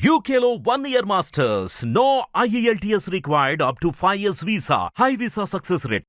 UKLO 1 year masters. No IELTS required up to 5 years visa. High visa success rate.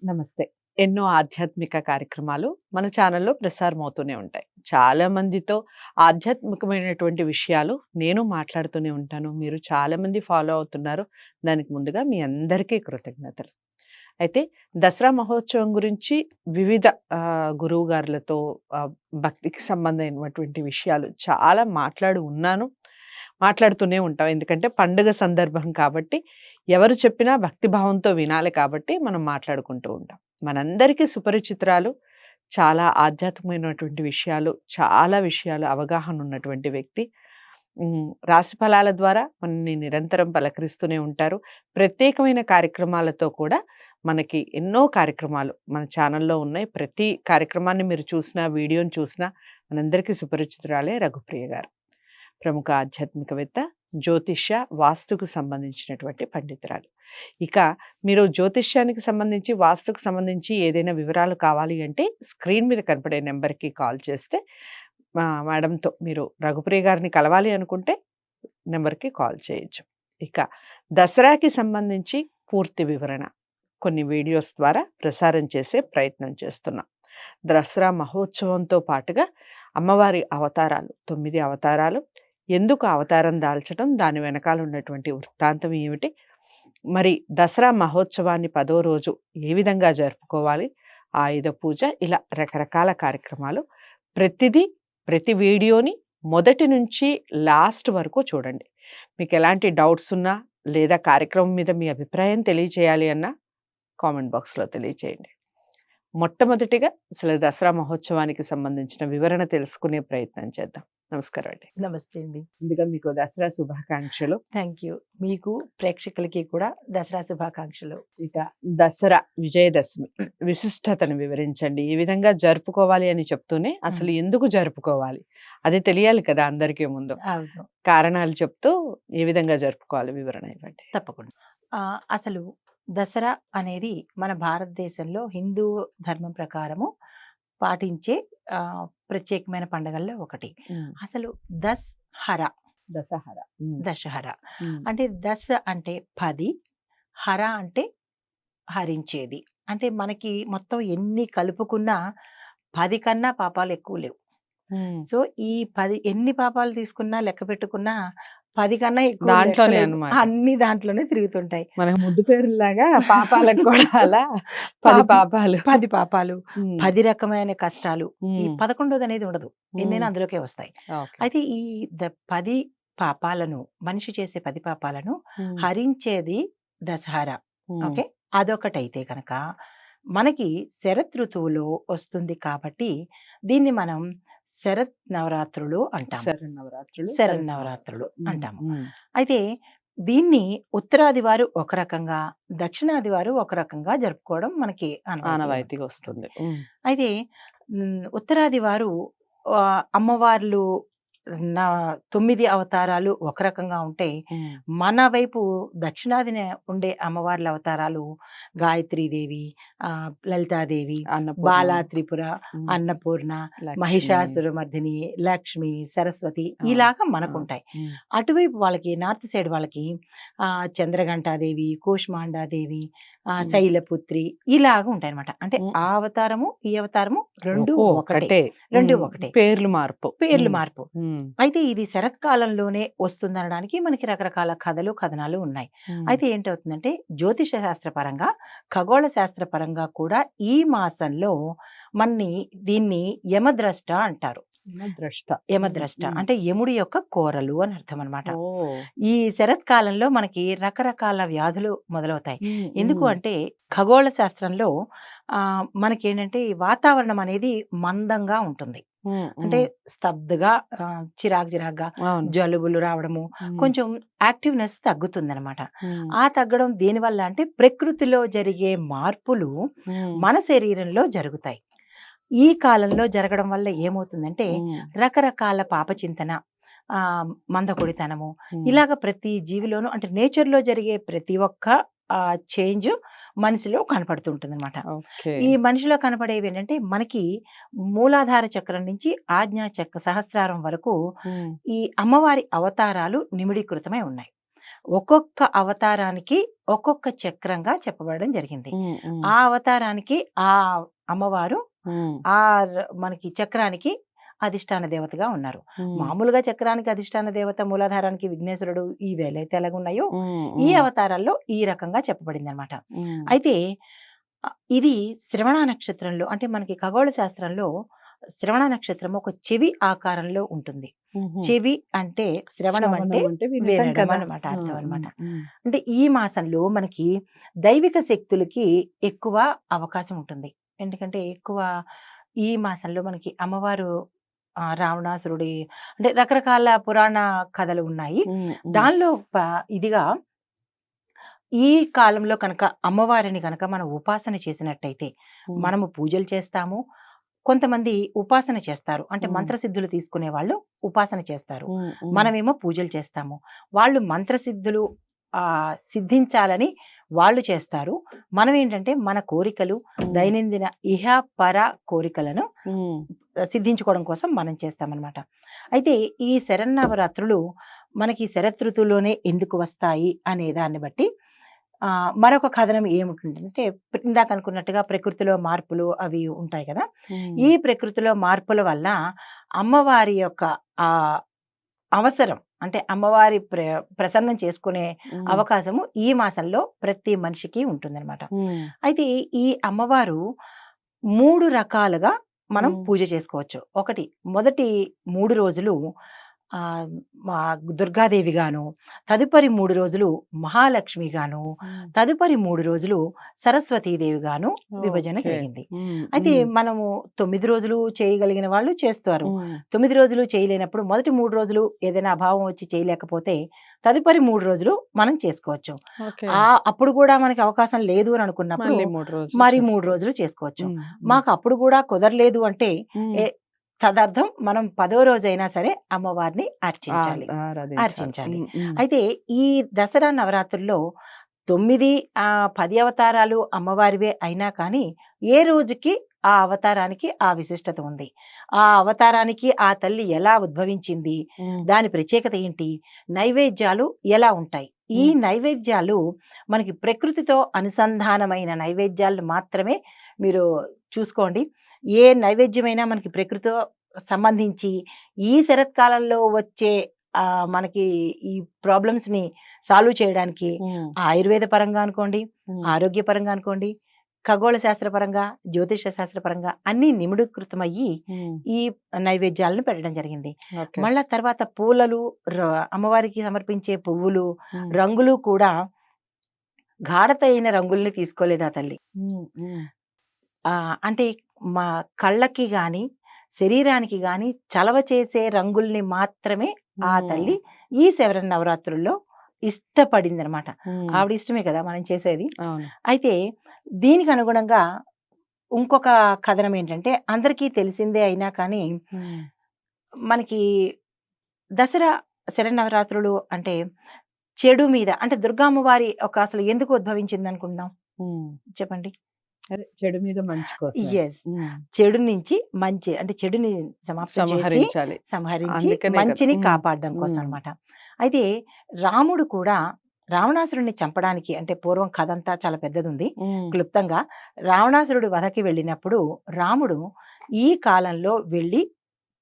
నమస్తే. ఎన్నో ఆధ్యాత్మిక కార్యక్రమాలు మన ఛానల్లో ప్రసారమవుతూనే ఉంటాయి. చాలా మందితో ఆధ్యాత్మికమైనటువంటి విషయాలు నేను మాట్లాడుతూనే ఉంటాను. మీరు చాలామంది ఫాలో అవుతున్నారు. దానికి ముందుగా మీ అందరికీ కృతజ్ఞతలు. అయితే దసరా మహోత్సవం గురించి వివిధ గురువుగారులతో భక్తికి సంబంధమైనటువంటి విషయాలు చాలా మాట్లాడుతూనే ఉంటాం. ఎందుకంటే పండుగ సందర్భం కాబట్టి ఎవరు చెప్పినా భక్తిభావంతో వినాలి కాబట్టి మనం మాట్లాడుకుంటూ ఉంటాం. మనందరికీ సుపరిచితురాలు, చాలా ఆధ్యాత్మికమైనటువంటి విషయాలు, చాలా విషయాలు అవగాహన ఉన్నటువంటి వ్యక్తి. రాశి ఫలాల ద్వారా మనల్ని నిరంతరం పలకరిస్తూనే ఉంటారు. ప్రత్యేకమైన కార్యక్రమాలతో కూడా మనకి ఎన్నో కార్యక్రమాలు మన ఛానల్లో ఉన్నాయి. ప్రతి కార్యక్రమాన్ని మీరు చూసినా, వీడియోని చూసినా మనందరికీ సుపరిచితురాలే రఘుప్రియ గారు. ప్రముఖ ఆధ్యాత్మికవేత్త, జ్యోతిష్య, వాస్తుకు సంబంధించినటువంటి పండితురాలు. ఇక మీరు జ్యోతిష్యానికి సంబంధించి, వాస్తుకు సంబంధించి ఏదైనా వివరాలు కావాలి అంటే స్క్రీన్ మీద కనపడే నెంబర్కి కాల్ చేస్తే మేడంతో మీరు రఘుప్రియ గారిని కలవాలి అనుకుంటే నెంబర్కి కాల్ చేయొచ్చు. ఇక దసరాకి సంబంధించి పూర్తి వివరణ కొన్ని వీడియోస్ ద్వారా ప్రసారం చేసే ప్రయత్నం చేస్తున్నాం. దసరా మహోత్సవంతో పాటుగా అమ్మవారి అవతారాలు, 9 అవతారాలు, ఎందుకు అవతారం దాల్చడం, దాని వెనకాల ఉన్నటువంటి వృత్తాంతం ఏమిటి, మరి దసరా మహోత్సవాన్ని 10వ రోజు ఏ విధంగా జరుపుకోవాలి, ఆయుధ పూజ, ఇలా రకరకాల కార్యక్రమాలు. ప్రతి వీడియోని మొదటి నుంచి లాస్ట్ వరకు చూడండి. మీకు ఎలాంటి డౌట్స్ ఉన్నా లేదా కార్యక్రమం మీద మీ అభిప్రాయం తెలియచేయాలి అన్నా కామెంట్ బాక్స్లో తెలియచేయండి. మొట్టమొదటిగా అసలు దసరా మహోత్సవానికి సంబంధించిన వివరణ తెలుసుకునే ప్రయత్నం చేద్దాం. నమస్కారం అండి. నమస్తే అండి. ముందుగా మీకు దసరా శుభాకాంక్షలు. Thank you. మీకు ప్రేక్షకులకి కూడా దసరా శుభాకాంక్షలు. ఇక దసరా విజయదశమి విశిష్టతను వివరించండి. ఈ విధంగా జరుపుకోవాలి అని చెప్తూనే అసలు ఎందుకు జరుపుకోవాలి అది తెలియాలి కదా అందరికీ. ముందు అవును, కారణాలు చెప్తూ ఏ విధంగా జరుపుకోవాలి వివరణ ఇవ్వండి. తప్పకుండా. అసలు దసరా అనేది మన భారతదేశంలో హిందూ ధర్మం ప్రకారము పాటించే ప్రత్యేకమైన పండుగల్లో ఒకటి. అసలు దశహర అంటే దశ అంటే 10, హర అంటే హరించేది. అంటే మనకి మొత్తం ఎన్ని కలుపుకున్నా 10 కన్నా పాపాలు ఎక్కువ లేవు. సో ఈ 10 ఎన్ని పాపాలు తీసుకున్నా లెక్క పెట్టుకున్నా 10 కన్నా ఎక్కువ దాంట్లోనే అన్నమాట. అన్ని దాంట్లోనే తిరుగుతుంటాయి. మనకు ముద్దు పేరులాగా పాపాలకు కూడా అలా 10 పాపాలు, 10 పాపాలు, 10 రకమైన కష్టాలు. ఈ 11వది అనేది ఉండదు, ఎన్నైనా అందులోకే వస్తాయి. అయితే ఈ 10 పాపాలను, మనిషి చేసే 10 పాపాలను హరించేది దసరా. ఓకే, అదొకటైతే కనుక మనకి శరత్ ఋతువులో వస్తుంది కాబట్టి దీన్ని మనం శరత్ నవరాత్రులు అంటాము. శరన్నవరాత్రులు అంటాము. అయితే దీన్ని ఉత్తరాది వారు ఒక రకంగా, దక్షిణాది వారు ఒక రకంగా జరుపుకోవడం మనకి ఆనవాయితీగా వస్తుంది. అయితే ఉత్తరాది వారు అమ్మవార్లు 9 అవతారాలు ఒక రకంగా ఉంటే, మన వైపు దక్షిణాదిన ఉండే అమ్మవార్ల అవతారాలు గాయత్రీదేవి, లలితాదేవి, బాలా త్రిపుర, అన్నపూర్ణ, మహిషాసురమర్దిని, లక్ష్మి, సరస్వతి ఇలాగా మనకుంటాయి. అటువైపు వాళ్ళకి, నార్త్ సైడ్ వాళ్ళకి చంద్రఘంటాదేవి, కూష్మాండాదేవి, శైలపుత్రి ఇలాగా ఉంటాయి అనమాట. అంటే ఆ అవతారము ఈ అవతారము రెండు ఒకటే. పేర్లు మార్పు. అయితే ఇది శరత్కాలంలోనే వస్తుందనడానికి మనకి రకరకాల కథనాలు ఉన్నాయి. అయితే ఏంటవుతుందంటే జ్యోతిష శాస్త్ర పరంగా, ఖగోళ శాస్త్ర పరంగా కూడా ఈ మాసంలో దీన్ని యమద్రష్ట అంటారు. యమద్రష్ట అంటే యముడి యొక్క కోరలు అని అర్థం అనమాట. ఈ శరత్కాలంలో మనకి రకరకాల వ్యాధులు మొదలవుతాయి. ఎందుకు అంటే ఖగోళ శాస్త్రంలో మనకేంటంటే వాతావరణం అనేది మందంగా ఉంటుంది. అంటే స్తబ్దుగా, చిరాగ్గా జలుబులు రావడము, కొంచెం యాక్టివ్నెస్ తగ్గుతుంది అనమాట. ఆ తగ్గడం దేనివల్ల అంటే ప్రకృతిలో జరిగే మార్పులు మన శరీరంలో జరుగుతాయి. ఈ కాలంలో జరగడం వల్ల ఏమవుతుందంటే రకరకాల పాపచింతన, మందకొడితనము, ఇలాగ ప్రతి జీవిలోనూ, అంటే నేచర్ లో జరిగే ప్రతి ఒక్క చేంజ్ మనిషిలో కనపడుతుంటుంది అనమాట. ఓకే. ఈ మనిషిలో కనపడేవి ఏంటంటే మనకి మూలాధార చక్రం నుంచి ఆజ్ఞా చక్ర సహస్రారం వరకు హ్మ్. ఈ అమ్మవారి అవతారాలు నిమిడీకృతమై ఉన్నాయి. ఒక్కొక్క అవతారానికి ఒక్కొక్క చక్రంగా చెప్పబడడం జరిగింది. హ్మ్. హ్మ్. ఆ అవతారానికి ఆ అమ్మవారు హ్మ్. మనకి చక్రానికి అధిష్టాన దేవతగా ఉన్నారు. హ్మ్. మామూలుగా చక్రానికి అధిష్టాన దేవత, మూలాధారానికి విఘ్నేశ్వరుడు, ఈ వేలైతే ఎలాగున్నాయో హ్మ్. ఈ హ్మ్. అవతారాల్లో ఈ రకంగా చెప్పబడింది అనమాట. హ్మ్. అయితే ఇది శ్రవణ నక్షత్రంలో, అంటే మనకి ఖగోళ శాస్త్రంలో శ్రవణ నక్షత్రం ఒక చెవి ఆకారంలో ఉంటుంది. హుహు. చెవి అంటే శ్రవణం అంటే శ్రవణం అంటే వినటం వినడం కదా! అన్నమాట, ఆ! అర్థం అన్నమాట. హ్మ్. హ్మ్. అంటే ఈ మాసంలో మనకి దైవిక శక్తులకి ఎక్కువ అవకాశం ఉంటుంది. ఎందుకంటే ఎక్కువ ఈ మాసంలో మనకి అమ్మవారు రావణాసురుడి, అంటే రకరకాల పురాణ కథలు ఉన్నాయి. హ్మ్. హ్మ్. దానిలో ఇదిగా ఈ కాలంలో కనుక అమ్మవారిని గనక మనం ఉపాసన చేసినట్టయితే, హ్మ్. మనము పూజలు చేస్తాము. కొంతమంది ఉపాసన చేస్తారు. అంటే హ్మ్. మంత్రసిద్ధులు తీసుకునే వాళ్ళు ఉపాసన చేస్తారు. హ్మ్. హ్మ్. మనమేమో పూజలు చేస్తాము. వాళ్ళు మంత్రసిద్ధులు సిద్ధించాలని వాళ్ళు చేస్తారు. మనం ఏంటంటే మన కోరికలు, హ్మ్. దైనందిన ఇహ, పర కోరికలను హ్మ్. సిద్ధించుకోవడం కోసం మనం చేస్తామన్నమాట. అయితే ఈ శరన్నవరాత్రులు మనకి శరదృతువులోనే ఎందుకు వస్తాయి అనే దాన్ని బట్టి మరొక కథనం ఏముంటుందంటే, ఇందాక అనుకున్నట్టుగా ప్రకృతిలో మార్పులు అవి ఉంటాయి కదా! హ్మ్. ఈ ప్రకృతిలో మార్పుల వల్ల అమ్మవారి యొక్క ఆహ్, అవసరం, అంటే అమ్మవారి ప్రసన్నం చేసుకునే హ్మ్. అవకాశము ఈ మాసంలో ప్రతి మనిషికి ఉంటుందన్నమాట. హ్మ్. అయితే ఈ అమ్మవారు 3 రకాలుగా మనం హ్మ్. పూజ చేసుకోవచ్చు. ఒకటి, మొదటి 3 రోజులు ఆహ్, మా దుర్గాదేవి గాను, తదుపరి 3 రోజులు మహాలక్ష్మి గాను, హ్మ్. తదుపరి 3 రోజులు సరస్వతీదేవి గాను విభజన ఓకే. జరిగింది. హ్మ్. అయితే హ్మ్. మనము 9 రోజులు చేయగలిగిన వాళ్ళు చేస్తారు. హ్మ్. 9 రోజులు చేయలేనప్పుడు మొదటి 3 రోజులు ఏదైనా అభావం వచ్చి చేయలేకపోతే తదుపరి 3 రోజులు మనం చేసుకోవచ్చు. ఓకే. అప్పుడు కూడా మనకి అవకాశం లేదు అని అనుకున్నప్పుడు మళ్ళీ 3 రోజులు మరి 3 చేసుకోవచ్చు. రోజులు చేసుకోవచ్చు. హ్మ్. హ్మ్. మాకు అప్పుడు కూడా కుదరలేదు అంటే హ్మ్. తదర్థం మనం 10వ రోజైనా సరే అమ్మవారిని అర్చించాలి. ఆరాధించాలి. అర్చించాలి. హ్మ్. హ్మ్. అయితే ఈ దసరా నవరాత్రుల్లో 9, 10 అవతారాలు అమ్మవారివే అయినా కానీ, ఏ రోజుకి ఆ అవతారానికి ఆ విశిష్టత ఉంది. ఆ అవతారానికి ఆ తల్లి ఎలా ఉద్భవించింది? హ్మ్. దాని ప్రత్యేకత ఏంటి? నైవేద్యాలు ఎలా ఉంటాయి? ఈ హ్మ్. నైవేద్యాలు మనకి ప్రకృతితో అనుసంధానమైన నైవేద్యాలు మాత్రమే మీరు చూసుకోండి. ఏ నైవేద్యమైనా మనకి ప్రకృతితో సంబంధించి ఈ శరత్కాలంలో వచ్చే మనకి ఈ ప్రాబ్లమ్స్‌ని సాల్వ్ చేయడానికి హ్మ్. ఆయుర్వేద పరంగా అనుకోండి, హ్మ్. ఆరోగ్యపరంగా అనుకోండి, ఖగోళ శాస్త్రపరంగా, జ్యోతిష శాస్త్రపరంగా అన్నీ నిమిడీకృతమయ్యి హ్మ్. ఈ నైవేద్యాలను పెట్టడం జరిగింది. ఓకే. మళ్ళా తర్వాత పూలలు, అమ్మవారికి సమర్పించే పువ్వులు, హ్మ్. రంగులు కూడా గాఢతైన రంగుల్ని తీసుకోలేదు ఆ తల్లి. హ్మ్. హ్మ్. అంటే మా కళ్ళకి గాని, శరీరానికి గాని చలవ చేసే రంగుల్ని మాత్రమే ఆ హ్మ్. తల్లి ఈ శరన్నవరాత్రుల్లో ఇష్టపడిందనమాట. హ్మ్. ఆవిడ ఇష్టమే కదా మనం చేసేది. అవును. అయితే దీనికి అనుగుణంగా ఇంకొక కథనం ఏంటంటే, అందరికీ తెలిసిందే అయినా కానీ, హ్మ్. మనకి దసరా శరన్నవరాత్రులు అంటే చెడు మీద, అంటే దుర్గామ్మవారి ఒక అసలు ఎందుకు ఉద్భవించిందనుకుందాం? హ్మ్. చెప్పండి. అదే చెడు మీద మంచి కోసమే. యెస్. హ్మ్. చెడు నుంచి మంచి, అంటే చెడుని సమాప్తం చేసి, సంహరించాలి. సంహరించి అందుకనే కదా! మంచిని హ్మ్. కాపాడడం కోసం హ్మ్. అన్నమాట. అయితే రాముడు కూడా రావణాసురుడిని చంపడానికి, అంటే పూర్వం కథంతా చాలా పెద్దదుంది. హ్మ్. క్లుప్తంగా రావణాసురుడి వధకి వెళ్ళినప్పుడు రాముడు ఈ కాలంలో వెళ్ళి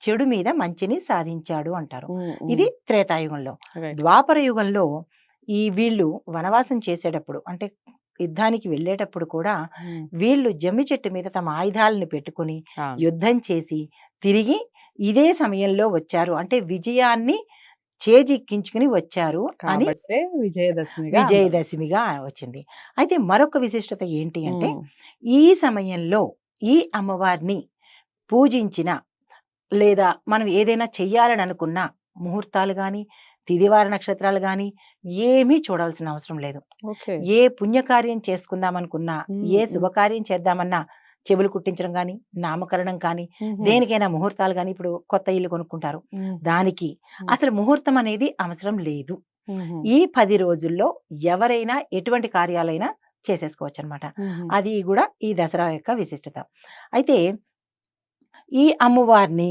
చెడు మీద మంచిని సాధించాడు అంటారు. హ్మ్. ఇది హ్మ్. త్రేతాయుగంలో. రైట్. ద్వాపర యుగంలో ఈ వీళ్ళు వనవాసం చేసేటప్పుడు, అంటే యుద్ధానికి వెళ్ళేటప్పుడు కూడా హ్మ్. వీళ్ళు జమ్మి చెట్టు మీద తమ ఆయుధాలను పెట్టుకొని అవును. యుద్ధం చేసి తిరిగి ఇదే సమయంలో వచ్చారు. అంటే విజయాన్ని చేజిక్కించుకుని వచ్చారు అని కాబట్టే విజయదశమిగా అన్నారు. విజయదశమిగా వచ్చింది. అయితే మరొక విశిష్టత ఏంటి అంటే, హ్మ్. ఈ సమయంలో ఈ అమ్మవారిని పూజించిన, లేదా మనం ఏదైనా చెయ్యాలని అనుకున్న ముహూర్తాలు గాని, తిదివార నక్షత్రాలు గాని ఏమీ చూడాల్సిన అవసరం లేదు. ఓకే. ఏ పుణ్యకార్యం చేసుకుందామనుకున్నా, హ్మ్. ఏ హ్మ్. శుభకార్యం చేద్దామన్నా, చెవులు కుట్టించడం గాని, నామకరణం కానీ, హుహు. దేనికైనా ముహూర్తాలు గాని, ఇప్పుడు కొత్త ఇల్లు కొనుక్కుంటారు. హ్మ్. దానికి హ్మ్. అసలు ముహూర్తం అనేది అవసరం లేదు. ఈ 10 రోజుల్లో ఎవరైనా ఎటువంటి కార్యాలైనా చేసేసుకోవచ్చు అనమాట. అది కూడా ఈ దసరా యొక్క విశిష్టత. అయితే ఈ అమ్మవారిని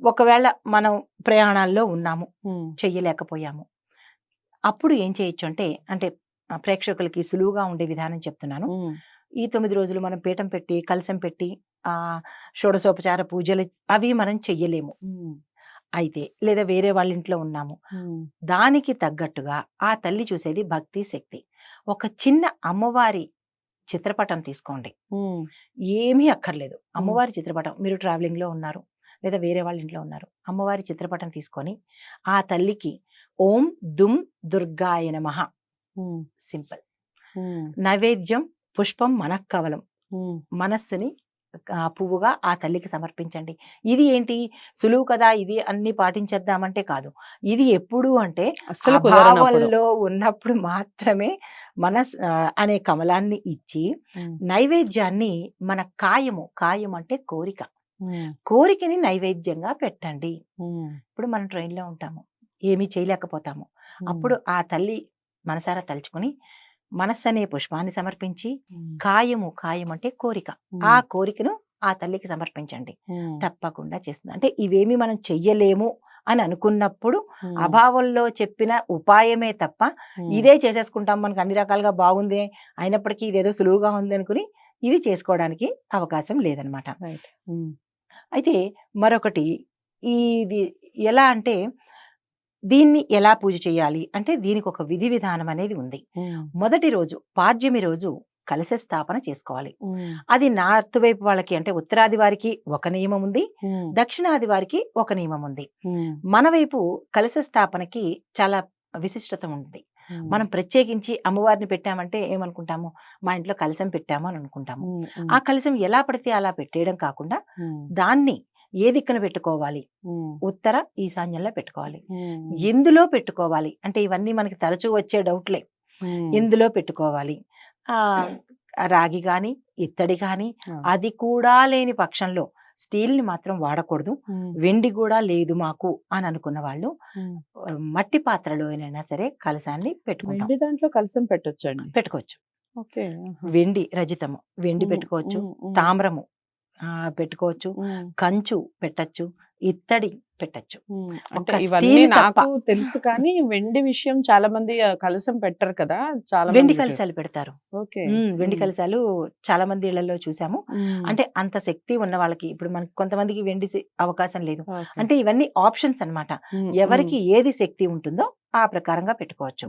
ఒకవేళ మనం ప్రయాణాల్లో ఉన్నాము, చెయ్యలేకపోయాము, అప్పుడు ఏం చేయొచ్చు అంటే ప్రేక్షకులకి సులువుగా ఉండే విధానం చెప్తున్నాను. ఈ 9 రోజులు మనం పీఠం పెట్టి కలశం పెట్టి షోడశోపచార పూజలు అవి మనం చెయ్యలేము. అయితే లేదా వేరే వాళ్ళ ఇంట్లో ఉన్నాము, దానికి తగ్గట్టుగా ఆ తల్లి చూసేది భక్తి శక్తి. ఒక చిన్న అమ్మవారి చిత్రపటం తీసుకోండి, ఏమీ అక్కర్లేదు. అమ్మవారి చిత్రపటం, మీరు ట్రావెలింగ్ లో ఉన్నారు లేదా వేరే వాళ్ళ ఇంట్లో ఉన్నారు, అమ్మవారి చిత్రపటం తీసుకొని ఆ తల్లికి ఓం దుమ్ దుర్గాయ నమః సింపుల్. నైవేద్యం పుష్పం మనఃకవలం, మనస్సుని పువ్వుగా ఆ తల్లికి సమర్పించండి. ఇది ఏంటి సులువు కదా, ఇది అన్ని పాటించేద్దామంటే కాదు. ఇది ఎప్పుడు అంటే భావంలో ఉన్నప్పుడు మాత్రమే అనే కమలాన్ని ఇచ్చి నైవేద్యాన్ని మన కాయం అంటే కోరికని నైవేద్యంగా పెట్టండి. ఇప్పుడు మనం ట్రైన్లో ఉంటాము, ఏమీ చేయలేకపోతాము, అప్పుడు ఆ తల్లి మనసారా తలుచుకుని మనస్సు అనే పుష్పాన్ని సమర్పించి కాయం అంటే కోరిక, ఆ కోరికను ఆ తల్లికి సమర్పించండి. తప్పకుండా చేస్తుంది. అంటే ఇవేమి మనం చెయ్యలేము అని అనుకున్నప్పుడు అభావంలో చెప్పిన ఉపాయమే తప్ప ఇదే చేసేసుకుంటాం, మనకు అన్ని రకాలుగా బాగుంది అయినప్పటికీ ఇదేదో సులువుగా ఉంది అనుకుని ఇది చేసుకోవడానికి అవకాశం లేదనమాట. అయితే మరొకటి, ఇది ఎలా అంటే దీన్ని ఎలా పూజ చేయాలి అంటే దీనికి ఒక విధి విధానం అనేది ఉంది. మొదటి రోజు పాడ్యమి రోజు కలశ స్థాపన చేసుకోవాలి. అది నార్త్ వైపు వాళ్ళకి అంటే ఉత్తరాది వారికి ఒక నియమం ఉంది, దక్షిణాది వారికి ఒక నియమం ఉంది. మన వైపు కలశ స్థాపనకి చాలా విశిష్టత ఉంది. మనం ప్రత్యేకించి అమ్మవారిని పెట్టామంటే ఏమనుకుంటాము, మా ఇంట్లో కలశం పెట్టాము అని అనుకుంటాము. ఆ కలశం ఎలా పడితే అలా పెట్టేయడం కాకుండా దాన్ని ఏ దిక్కున పెట్టుకోవాలి, ఉత్తర ఈశాన్యంలో పెట్టుకోవాలి. ఎందులో పెట్టుకోవాలి అంటే ఇవన్నీ మనకి తరచూ వచ్చే డౌట్లే. ఎందులో పెట్టుకోవాలి, రాగి గాని ఇత్తడి గాని, అది కూడా లేని పక్షంలో స్టీల్ ని మాత్రం వాడకూడదు, వెండి కూడా లేదు మాకు అని అనుకున్న వాళ్ళు మట్టి పాత్రలో అయినా సరే కలశాన్ని పెట్టుకుంటాం. దాంట్లో కలశం పెట్టుకోవచ్చు. వెండి రజితము వెండి పెట్టుకోవచ్చు, తామ్రము పెట్టుకోవచ్చు, కంచు పెట్టచ్చు, ఇత్తడి పెట్టచ్చు. అంటే ఇవన్నీ నాకు తెలుసు కానీ వెండి విషయం చాలా మంది కలశం పెట్టరు కదా, చాలా వెండి కలశాలు పెడతారు. వెండి కలశాలు చాలా మంది ఇళ్లలో చూసాము. అంటే అంత శక్తి ఉన్న వాళ్ళకి, ఇప్పుడు మనకి కొంతమందికి వెండి అవకాశం లేదు అంటే ఇవన్నీ ఆప్షన్స్ అన్నమాట. ఎవరికి ఏది శక్తి ఉంటుందో ఆ ప్రకారంగా పెట్టుకోవచ్చు.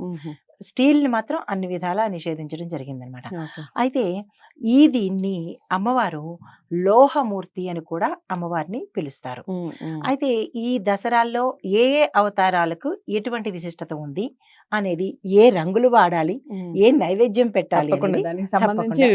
స్టీల్ ని మాత్రం అన్ని విధాలా నిషేధించడం జరిగిందనమాట. అయితే దీన్ని అమ్మవారు లోహమూర్తి అని కూడా అమ్మవారిని పిలుస్తారు. అయితే ఈ దసరాల్లో ఏ అవతారాలకు ఎటువంటి విశిష్టత ఉంది అనేది, ఏ రంగులు వాడాలి, ఏ నైవేద్యం పెట్టాలి సంబంధించి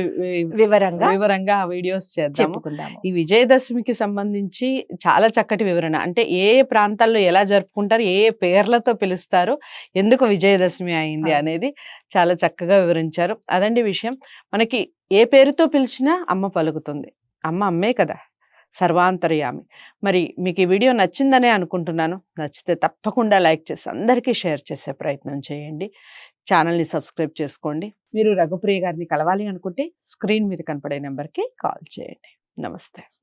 వివరంగా వీడియోస్ చెప్పుకుందాము. ఈ విజయదశమికి సంబంధించి చాలా చక్కటి వివరణ, అంటే ఏ ప్రాంతాల్లో ఎలా జరుపుకుంటారు, ఏ పేర్లతో పిలుస్తారు, ఎందుకు విజయదశమి అయింది అనేది చాలా చక్కగా వివరించారు. అదండి విషయం. మనకి ఏ పేరుతో పిలిచినా అమ్మ పలుకుతుంది. అమ్మ అమ్మే కదా, సర్వాంతర్యామి. మరి మీకు ఈ వీడియో నచ్చిందనే అనుకుంటున్నాను. నచ్చితే తప్పకుండా లైక్ చేసి అందరికీ షేర్ చేసే ప్రయత్నం చేయండి. ఛానల్ని సబ్స్క్రైబ్ చేసుకోండి. మీరు రఘుప్రియ గారిని కలవాలి అనుకుంటే స్క్రీన్ మీద కనపడే నెంబర్కి కాల్ చేయండి. నమస్తే.